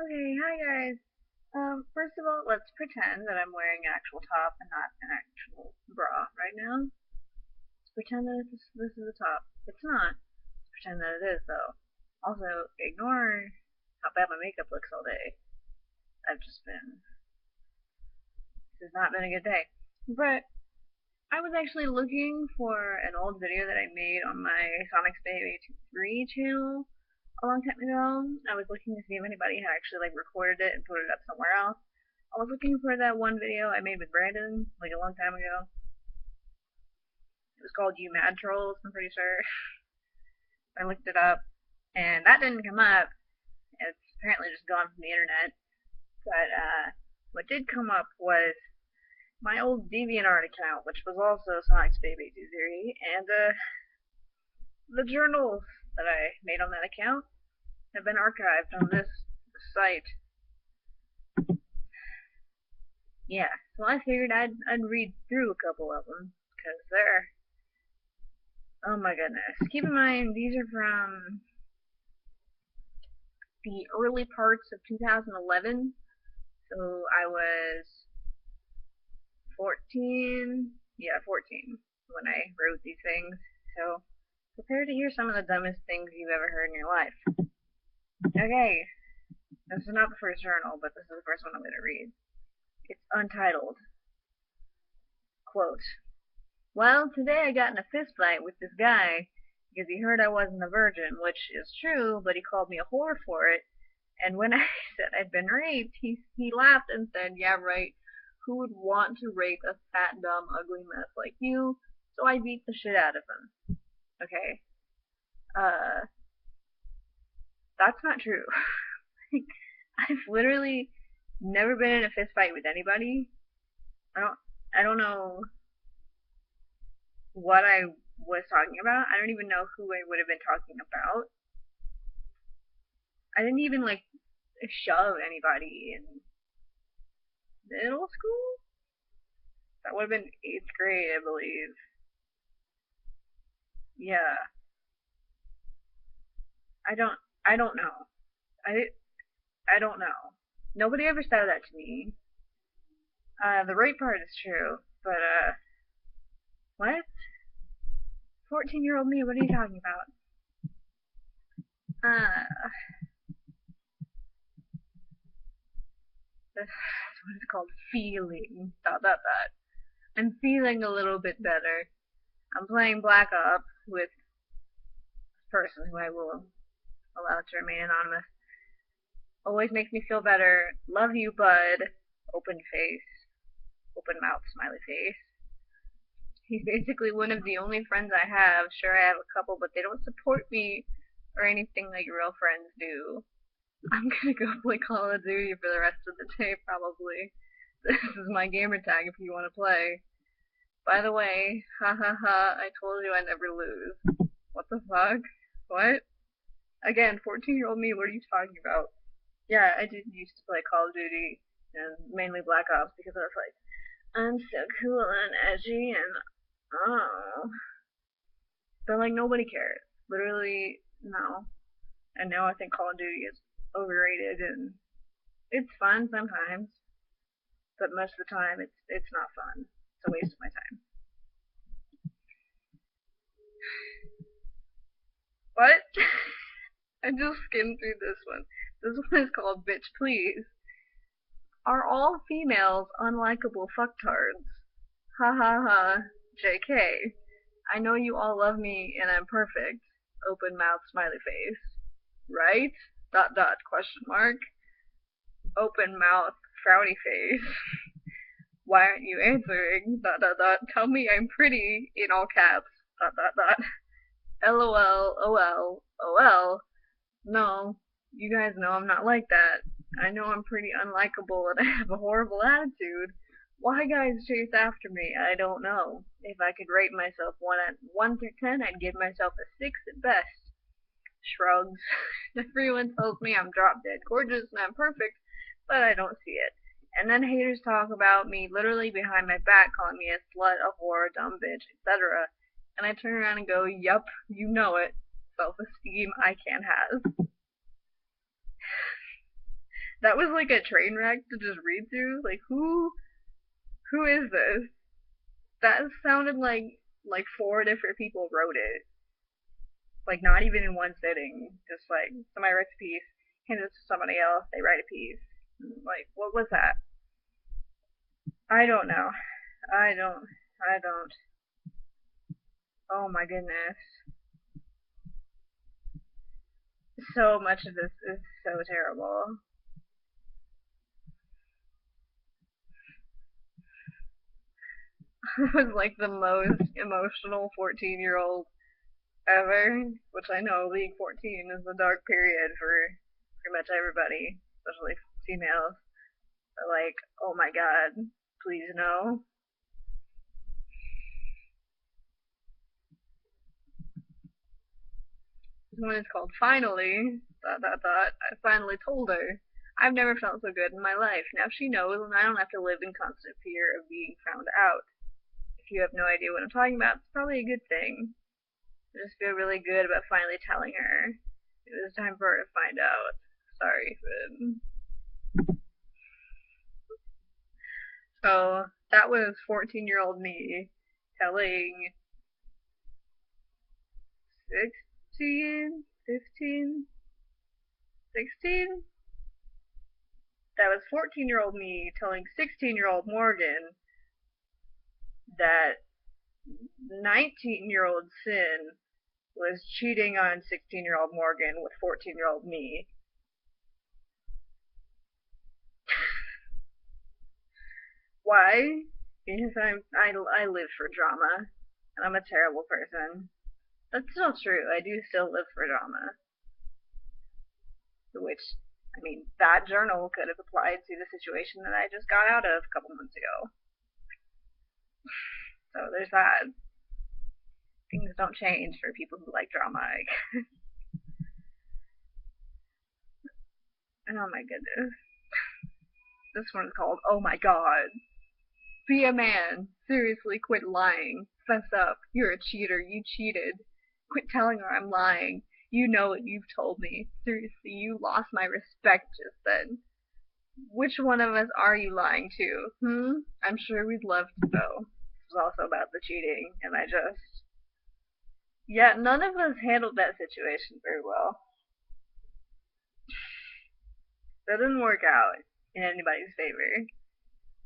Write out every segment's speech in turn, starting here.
Okay, hi guys. First of all, let's pretend that I'm wearing an actual top and not an actual bra right now. Let's pretend that this is a top. It's not. Let's pretend that it is though. Also, ignore how bad my makeup looks all day. I've just been. This has not been a good day. But I was actually looking for an old video that I made on my Sonic Baby 3 channel a long time ago. I was looking to see if anybody had actually like recorded it and put it up somewhere else. I was looking for that one video I made with Brandon like a long time ago. It was called You Mad Trolls, I'm pretty sure. I looked it up and that didn't come up. It's apparently just gone from the internet. But what did come up was my old DeviantArt account, which was also Sonic's Baby 23, and the journals that I made on that account have been archived on this site. Yeah, so I figured I'd read through a couple of them because they're, oh my goodness. Keep in mind these are from the early parts of 2011, so I was 14. Yeah, 14 when I wrote these things. So prepare to hear some of the dumbest things you've ever heard in your life. Okay, this is not the first journal, but this is the first one I'm going to read. It's untitled. Quote, well, today I got in a fist fight with this guy because he heard I wasn't a virgin, which is true, but he called me a whore for it. And when I said I'd been raped, he laughed and said, yeah, right, who would want to rape a fat, dumb, ugly mess like you? So I beat the shit out of him. Okay. That's not true. I've literally never been in a fist fight with anybody. I don't know what I was talking about. I don't even know who I would have been talking about. I didn't even like shove anybody in middle school. That would have been 8th grade, I believe. Yeah. I don't I don't know. I I don't know. Nobody ever said that to me. The rape part is true, but what? 14-year-old me, what are you talking about? That's what it's called, feeling. Dot. I'm feeling a little bit better. I'm playing Black Ops with this person who I will allow to remain anonymous. Always makes me feel better. Love you, bud. Open face. Open mouth, smiley face. He's basically one of the only friends I have. Sure, I have a couple, but they don't support me or anything like real friends do. I'm gonna go play Call of Duty for the rest of the day, probably. This is my gamer tag if you want to play. By the way, ha ha ha, I told you I never lose. What the fuck? What? Again, 14-year-old me, what are you talking about? Yeah, I did used to play Call of Duty, and mainly Black Ops, because I was like, I'm so cool and edgy, and oh. But like, nobody cares. Literally, no. And now I think Call of Duty is overrated, and it's fun sometimes, but most of the time it's not fun. It's a waste of my time. What? I just skimmed through this one. This one is called Bitch Please. Are all females unlikable fucktards? Ha ha ha. JK. I know you all love me and I'm perfect. Open mouth smiley face. Right? Question mark. Open mouth frowny face. Why aren't you answering? Tell me I'm pretty in all caps. LOL, OL, OL. No, you guys know I'm not like that. I know I'm pretty unlikable and I have a horrible attitude. Why guys chase after me, I don't know. If I could rate myself 1 through 10, I'd give myself a 6 at best. Shrugs. Everyone tells me I'm drop dead gorgeous and I'm perfect, but I don't see it. And then haters talk about me literally behind my back, calling me a slut, a whore, a dumb bitch, etc. And I turn around and go, yup, you know it. Self-esteem I can't have. That was like a train wreck to just read through. Like who is this? That sounded like four different people wrote it. Like not even in one sitting. Just like somebody writes a piece, hands it to somebody else, they write a piece. Like what was that? I don't know. I don't. Oh my goodness. So much of this is so terrible. It was like the most emotional 14-year-old ever, which I know being 14 is a dark period for pretty much everybody, especially females. But like, oh my god, please no. This one is called Finally, I finally told her. I've never felt so good in my life. Now she knows, and I don't have to live in constant fear of being found out. If you have no idea what I'm talking about, it's probably a good thing. I just feel really good about finally telling her. It was time for her to find out. Sorry, Finn. So that was 14-year-old me telling 16, 15, 16? That was 14-year-old me telling 16-year-old Morgan that 19-year-old Sin was cheating on 16-year-old Morgan with 14-year-old me. Why? Because I live for drama, and I'm a terrible person. That's still true. I do still live for drama. Which, I mean, that journal could have applied to the situation that I just got out of a couple months ago. So there's that. Things don't change for people who like drama. Oh my goodness. This one's called Oh My God. Be a man. Seriously, quit lying. Fess up. You're a cheater. You cheated. Quit telling her I'm lying. You know what you've told me. Seriously, you lost my respect just then. Which one of us are you lying to? I'm sure we'd love to know. This was also about the cheating, and yeah, none of us handled that situation very well. That didn't work out in anybody's favor.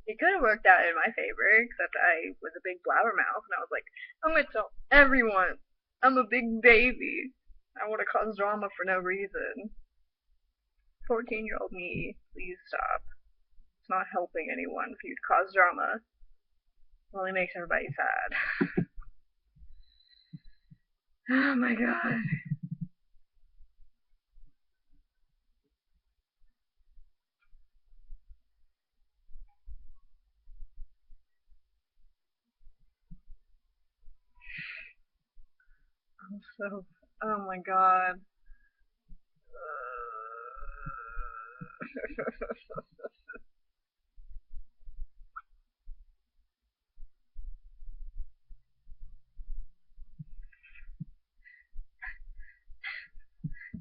It could have worked out in my favor, except I was a big blabbermouth, and I was like, I'm gonna tell everyone I'm a big baby. I want to cause drama for no reason. 14-year-old me, please stop. It's not helping anyone for you to cause drama. It only makes everybody sad. Oh my god. I'm so. Oh my god.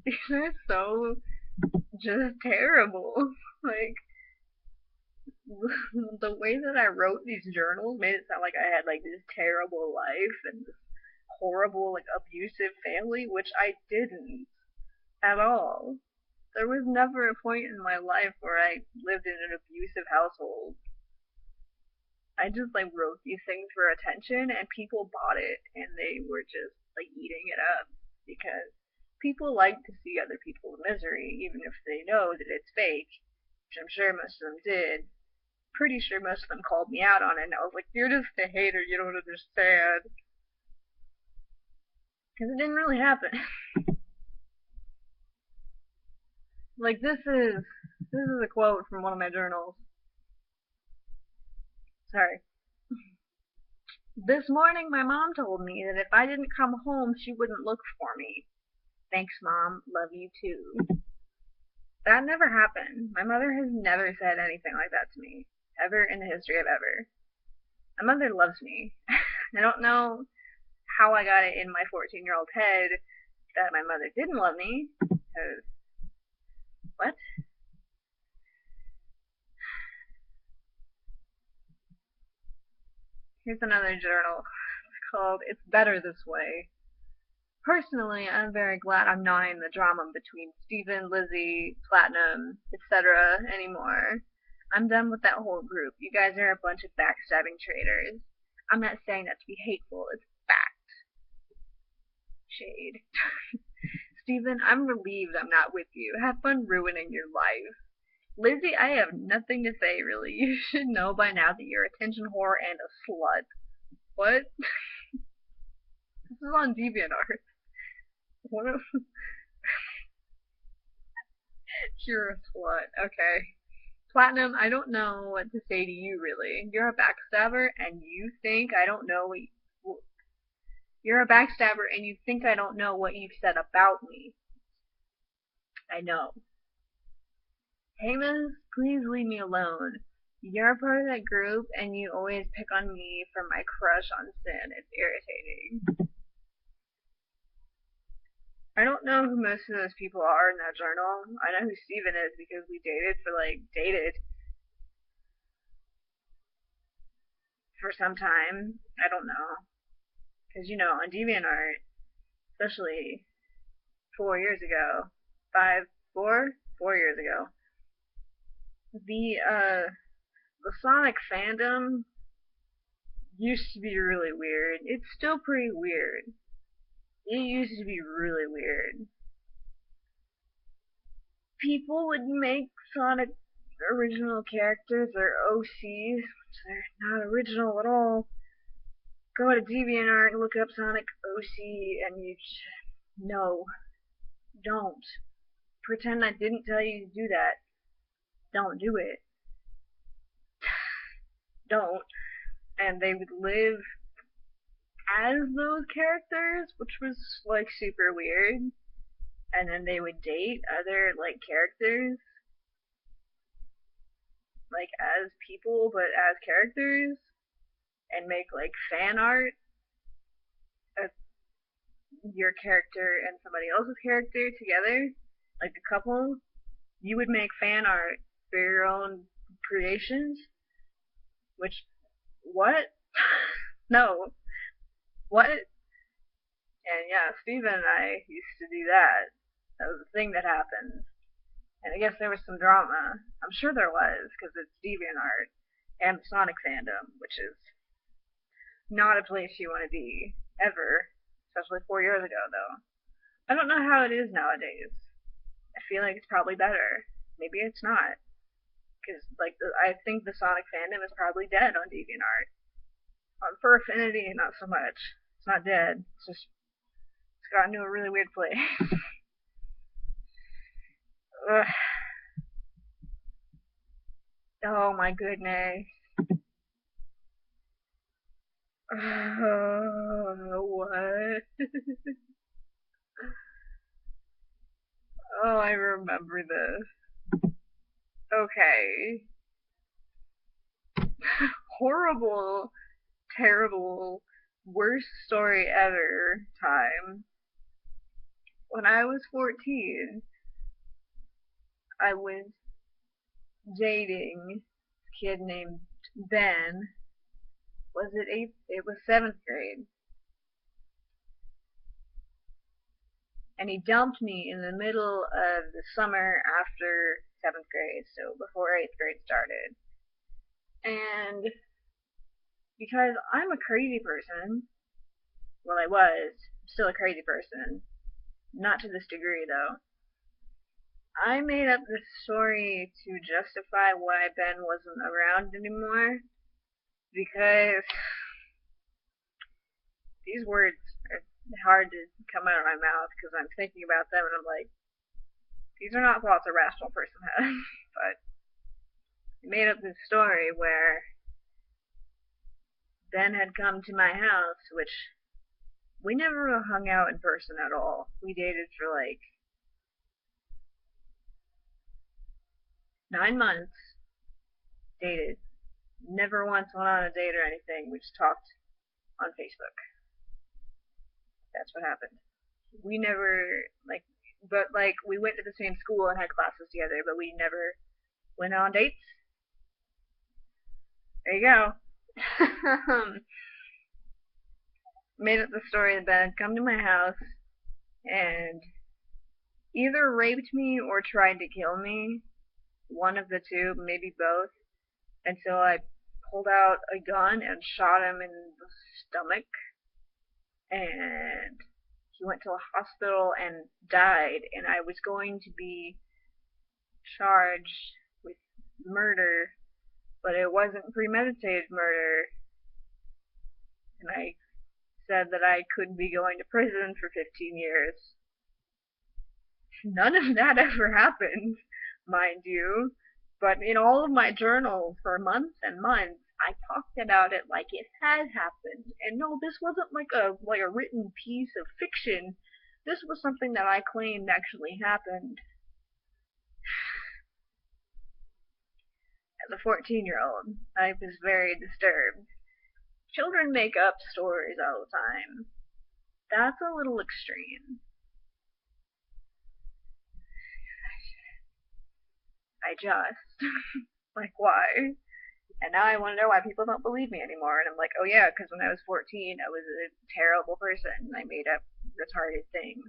These are so just terrible. Like, the way that I wrote these journals made it sound like I had like this terrible life and this horrible, like abusive family, which I didn't at all. There was never a point in my life where I lived in an abusive household. I just like wrote these things for attention and people bought it and they were just like eating it up because people like to see other people's misery even if they know that it's fake, which I'm sure most of them did. Pretty sure most of them called me out on it and I was like, you're just a hater, you don't understand. Because it didn't really happen. Like this is a quote from one of my journals. Sorry. This morning my mom told me that if I didn't come home she wouldn't look for me. Thanks, Mom. Love you too. That never happened. My mother has never said anything like that to me. Ever in the history of ever. My mother loves me. I don't know how I got it in my 14-year-old head that my mother didn't love me. Because, what? Here's another journal. It's called It's Better This Way. Personally, I'm very glad I'm not in the drama between Steven, Lizzie, Platinum, etc. anymore. I'm done with that whole group. You guys are a bunch of backstabbing traitors. I'm not saying that to be hateful, it's fact. Shade. Steven, I'm relieved I'm not with you. Have fun ruining your life. Lizzie, I have nothing to say, really. You should know by now that you're a attention whore and a slut. What? This is on DeviantArt. What if... You're a slut. Okay. Platinum, I don't know what to say to you, really. You're a backstabber, and you think I don't know what you're a backstabber, and you think I don't know what you've said about me. I know. Hey, miss, please leave me alone. You're a part of that group, and you always pick on me for my crush on Sin. It's irritating. I don't know who most of those people are in that journal. I know who Steven is because we dated for some time. I don't know. Because, you know, on DeviantArt, especially 4 years ago, 4 years ago, the Sonic fandom used to be really weird. It's still pretty weird. It used to be really weird. People would make Sonic original characters or OCs, which they're not original at all. Go to DeviantArt and look up Sonic OC, and no, don't. Pretend I didn't tell you to do that. Don't do it. Don't. And they would live as those characters, which was like super weird. And then they would date other like characters, like as people but as characters, and make like fan art of your character and somebody else's character together, like a couple. You would make fan art for your own creations, which, what? No. What? And yeah, Steven and I used to do that. That was a thing that happened. And I guess there was some drama. I'm sure there was, because it's DeviantArt and the Sonic fandom, which is not a place you want to be, ever. Especially 4 years ago, though. I don't know how it is nowadays. I feel like it's probably better. Maybe it's not. Because, like, I think the Sonic fandom is probably dead on DeviantArt. For Affinity, not so much. It's not dead. It's gotten to a really weird place. Ugh. Oh my goodness. What? Oh, I remember this. Okay. Horrible, terrible, worst story ever time. When I was 14, I was dating a kid named Ben. Was it 8th? It was 7th grade. And he dumped me in the middle of the summer after 7th grade, so before 8th grade started. And because I'm a crazy person, well, I was still a crazy person, not to this degree though, I made up this story to justify why Ben wasn't around anymore, because these words are hard to come out of my mouth because I'm thinking about them and I'm like, these are not thoughts a rational person has. But I made up this story where Ben had come to my house, which we never hung out in person at all. We dated for like 9 months. Dated. Never once went on a date or anything. We just talked on Facebook. That's what happened. We never, we went to the same school and had classes together, but we never went on dates. There you go. Made up the story that Ben had come to my house and either raped me or tried to kill me. One of the two, maybe both, until I pulled out a gun and shot him in the stomach. And he went to a hospital and died. And I was going to be charged with murder, but it wasn't premeditated murder. And I said that I could be going to prison for 15 years. None of that ever happened, mind you. But in all of my journals for months and months, I talked about it like it had happened. And no, this wasn't like a written piece of fiction. This was something that I claimed actually happened. As a 14-year-old, I was very disturbed. Children make up stories all the time. That's a little extreme. I just. Like, why? And now I want to know why people don't believe me anymore. And I'm like, oh yeah, because when I was 14, I was a terrible person. And I made up retarded things.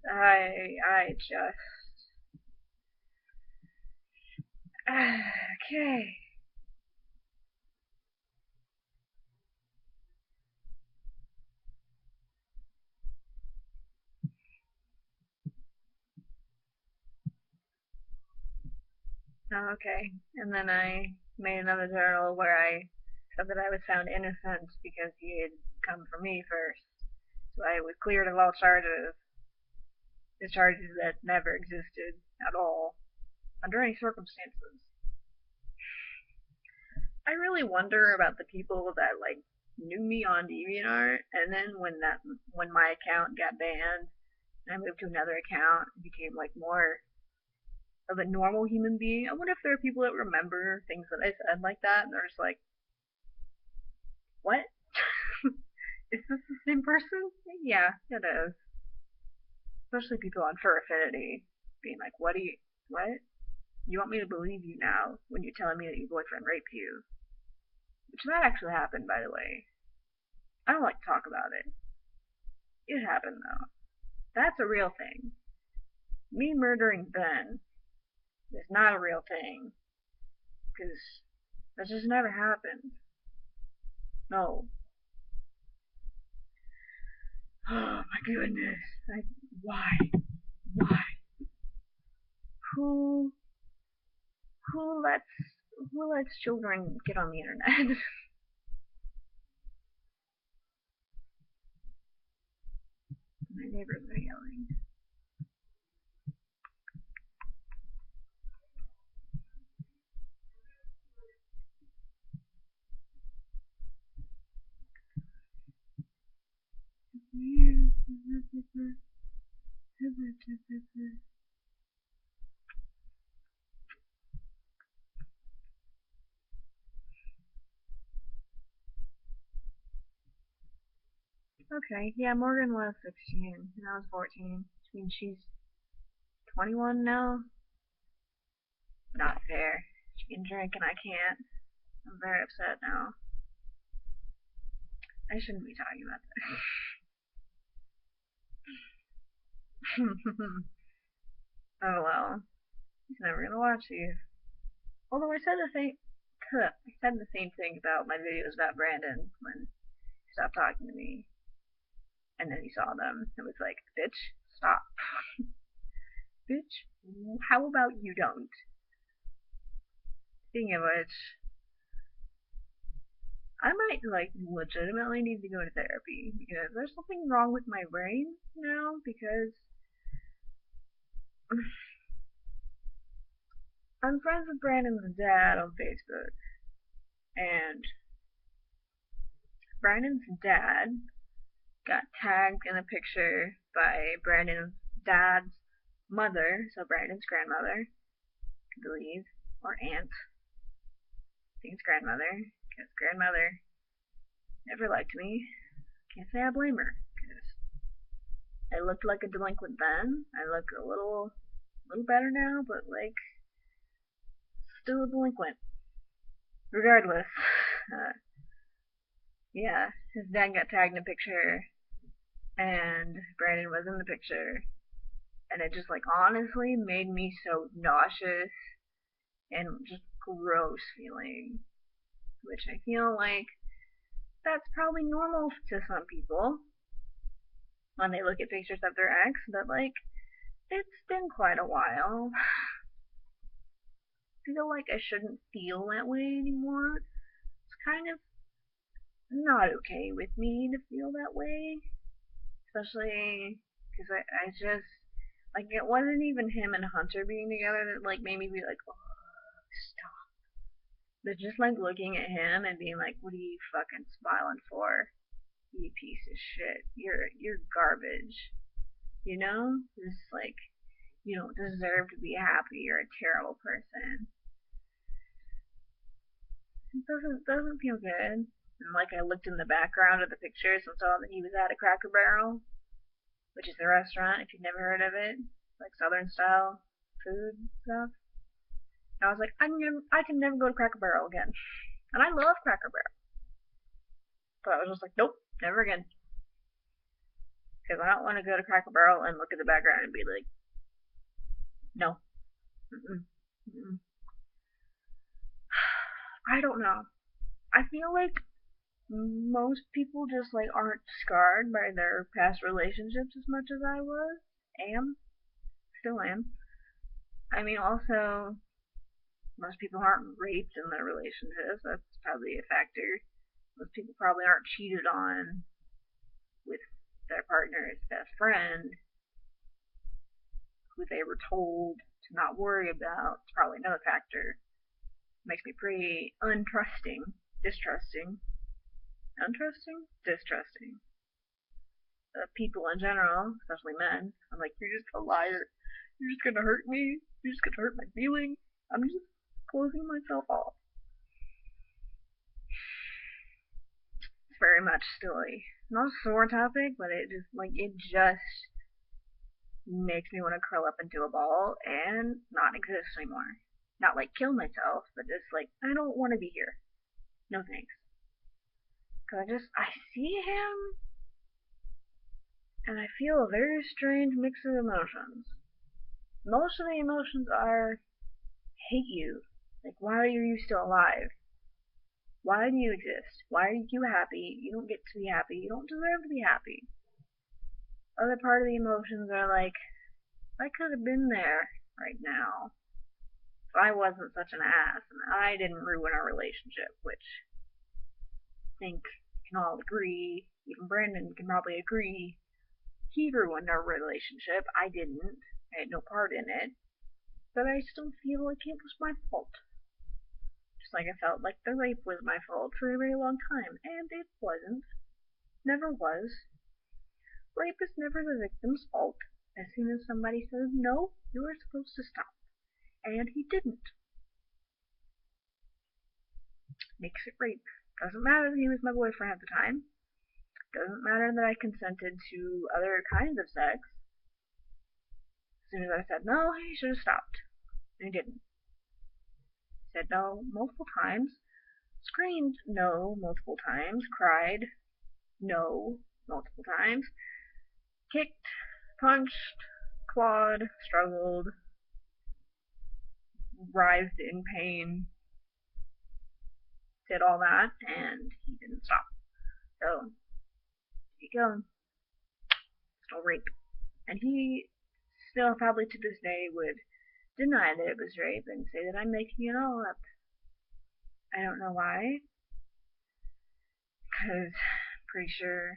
I just. Okay. Oh, okay. And then I made another journal where I said that I was found innocent because he had come for me first. So I was cleared of all charges. The charges that never existed at all, under any circumstances. I really wonder about the people that like knew me on DeviantArt, and then when my account got banned, and I moved to another account, and became like more of a normal human being. I wonder if there are people that remember things that I said like that, and they're just like, "What? Is this the same person?" Yeah, it is. Especially people on Fur Affinity, being like, "What do you? What? You want me to believe you now when you're telling me that your boyfriend raped you?" Which that actually happened, by the way. I don't like to talk about it. It happened though. That's a real thing. Me murdering Ben is not a real thing. Because that just never happened. No. Oh my goodness. Why? Why? Who who lets who lets children get on the internet? My neighbors are yelling. Okay, yeah, Morgan was 16 and I was 14. Which means she's 21 now. Not fair. She can drink and I can't. I'm very upset now. I shouldn't be talking about this. Oh well. He's never gonna watch these. Although I said the same thing about my videos about Brandon when he stopped talking to me, and then he saw them. It was like, bitch, stop, bitch. How about you don't? Speaking of which, I might like legitimately need to go to therapy because there's something wrong with my brain now because I'm friends with Brandon's dad on Facebook, and Brandon's dad got tagged in a picture by Brandon's dad's mother, so Brandon's grandmother, I believe, or aunt. I think it's grandmother, because grandmother never liked me. Can't say I blame her, because I looked like a delinquent then. I look a little better now, but like still a delinquent. Regardless, uh, yeah, his dad got tagged in a picture, and Brandon was in the picture, and it just like honestly made me so nauseous and just gross feeling, which I feel like that's probably normal to some people when they look at pictures of their ex, but like it's been quite a while. I feel like I shouldn't feel that way anymore. It's kind of not okay with me to feel that way, especially because I just like it wasn't even him and Hunter being together that like made me be like, oh, stop. But just like looking at him and being like, what are you fucking smiling for? You piece of shit. You're garbage. You know? Just like you don't deserve to be happy. You're a terrible person. It doesn't feel good. And like I looked in the background of the pictures and saw that he was at a Cracker Barrel, which is a restaurant if you've never heard of it, like Southern style food stuff. And I was like, I can never go to Cracker Barrel again. And I love Cracker Barrel, but I was just like, nope, never again. Because I don't want to go to Cracker Barrel and look at the background and be like, no. Mm-mm. Mm-mm. I don't know. I feel like most people just like aren't scarred by their past relationships as much as I was. Am. Still am. I mean, also, most people aren't raped in their relationships. That's probably a factor. Most people probably aren't cheated on with their partner's best friend, who they were told to not worry about. It's probably another factor. Makes me pretty distrusting. Untrusting? Distrusting. People in general, especially men. I'm like, you're just a liar. You're just gonna hurt me. You're just gonna hurt my feelings. I'm just closing myself off. It's very much still not a sore topic, but it just makes me want to curl up into a ball and not exist anymore. Not like kill myself, but just like I don't want to be here. No thanks. Cause I see him and I feel a very strange mix of emotions. Most of the emotions are hate you. Like why are you still alive? Why do you exist? Why are you happy? You don't get to be happy. You don't deserve to be happy. Other part of the emotions are like, I could have been there right now if I wasn't such an ass and I didn't ruin our relationship, which I think we can all agree. Even Brandon can probably agree. He ruined our relationship. I didn't. I had no part in it. But I still feel like it was my fault. Just like I felt like the rape was my fault for a very long time, and it wasn't. Never was. Rape is never the victim's fault. As soon as somebody says, no, you are supposed to stop. And he didn't. Makes it rape. Doesn't matter that he was my boyfriend at the time. Doesn't matter that I consented to other kinds of sex. As soon as I said no, he should have stopped. And he didn't. He said no multiple times. Screamed no multiple times. Cried no multiple times. Kicked, punched, clawed, struggled, writhed in pain, did all that, and he didn't stop. So, there you go. Still rape. And he still probably to this day would deny that it was rape and say that I'm making it all up. I don't know why, because I'm pretty sure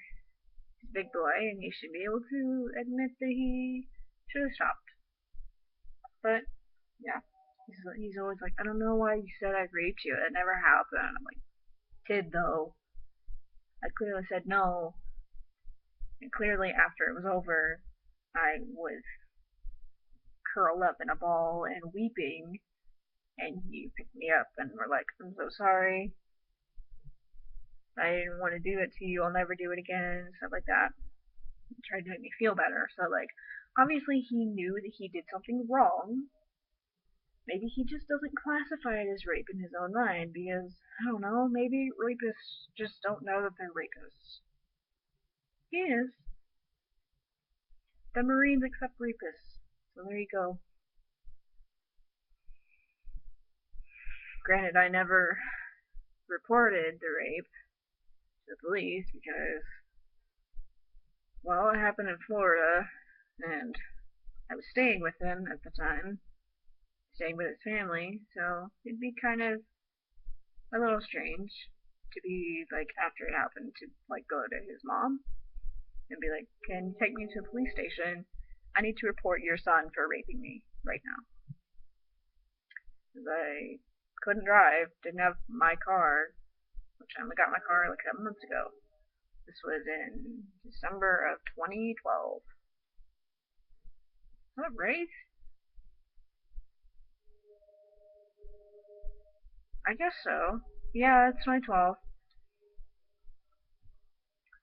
he's a big boy and he should be able to admit that he should have stopped. But, yeah. He's always like, I don't know why you said I raped you. It never happened. I'm like, did though. I clearly said no. And clearly after it was over, I was curled up in a ball and weeping. And you picked me up and were like, I'm so sorry. I didn't want to do it to you. I'll never do it again. Stuff like that. tried to make me feel better. So, like, obviously he knew that he did something wrong. Maybe he just doesn't classify it as rape in his own mind because, I don't know, maybe rapists just don't know that they're rapists. He is. The Marines accept rapists. So there you go. Granted, I never reported the rape to the police because, well, it happened in Florida, and I was staying with him at the time, staying with his family, so it'd be kind of a little strange to be, like, after it happened, to, like, go to his mom and be like, can you take me to a police station? I need to report your son for raping me right now. Because I couldn't drive, didn't have my car, which I only got my car like 7 months ago. This was in December of 2012. Is that right? I guess so. Yeah, it's 2012.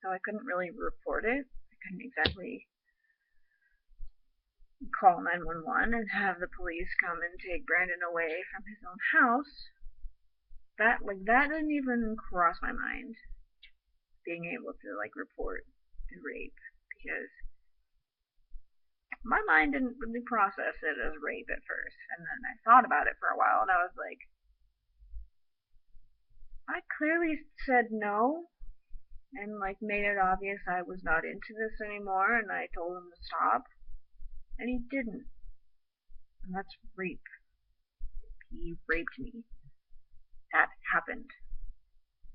So I couldn't really report it. I couldn't exactly call 911 and have the police come and take Brandon away from his own house. That didn't even cross my mind, being able to, like, report the rape, because my mind didn't really process it as rape at first, and then I thought about it for a while, and I was like, I clearly said no, and, like, made it obvious I was not into this anymore, and I told him to stop, and he didn't, and that's rape. He raped me. That happened.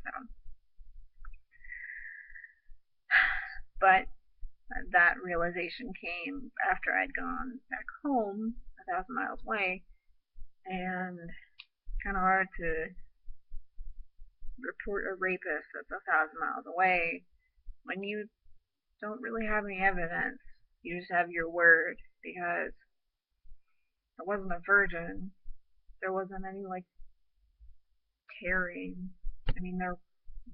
So, but that realization came after I'd gone back home 1,000 miles away, and kind of hard to report a rapist that's 1,000 miles away when you don't really have any evidence. You just have your word, because I wasn't a virgin. There wasn't any, like, tearing. I mean, there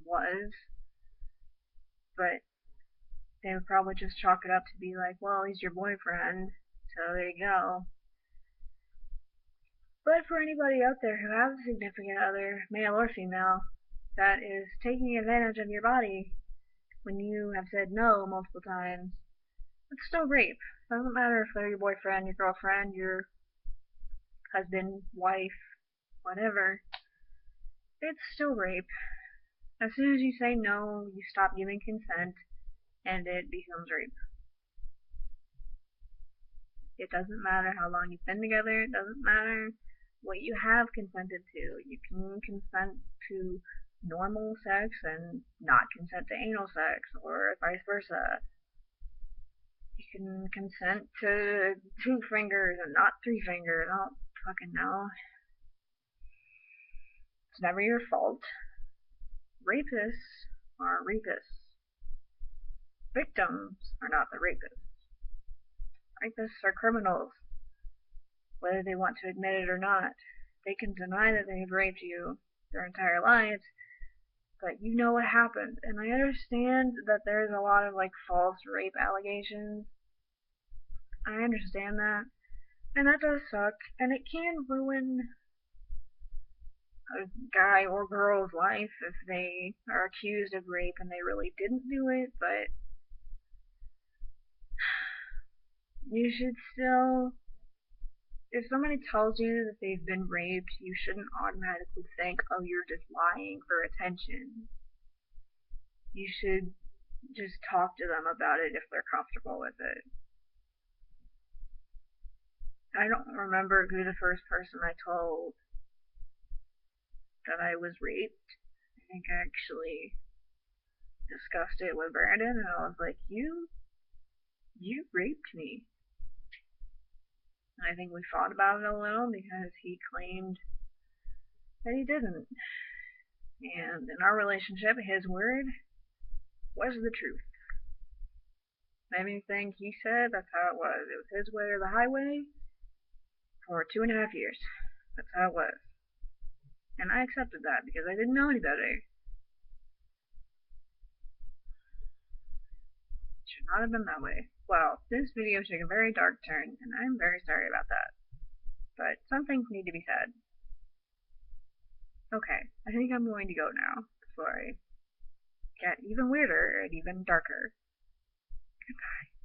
was, but they would probably just chalk it up to be like, well, he's your boyfriend, so there you go. But for anybody out there who has a significant other, male or female, that is taking advantage of your body when you have said no multiple times, it's still rape. It doesn't matter if they're your boyfriend, your girlfriend, your husband, wife, whatever. It's still rape. As soon as you say no, you stop giving consent, and it becomes rape. It doesn't matter how long you've been together. It doesn't matter what you have consented to. You can consent to normal sex and not consent to anal sex, or vice versa. You can consent to 2 fingers and not 3 fingers. I don't fucking know. It's never your fault. Rapists are rapists. Victims are not the rapists. Rapists are criminals, whether they want to admit it or not. They can deny that they've raped you their entire lives, but you know what happened. And I understand that there's a lot of, like, false rape allegations. I understand that. And that does suck. And it can ruin a guy or girl's life if they are accused of rape and they really didn't do it, but you should still, if somebody tells you that they've been raped, you shouldn't automatically think, oh, you're just lying for attention. You should just talk to them about it if they're comfortable with it. I don't remember who the first person I told that I was raped. I think I actually discussed it with Brandon, and I was like, you raped me. And I think we fought about it a little because he claimed that he didn't. And in our relationship, his word was the truth. Anything he said, that's how it was. It was his way or the highway for 2.5 years. That's how it was. And I accepted that because I didn't know any better. not have been that way. Well, this video took a very dark turn, and I'm very sorry about that. But some things need to be said. Okay, I think I'm going to go now, before I get even weirder and even darker. Goodbye.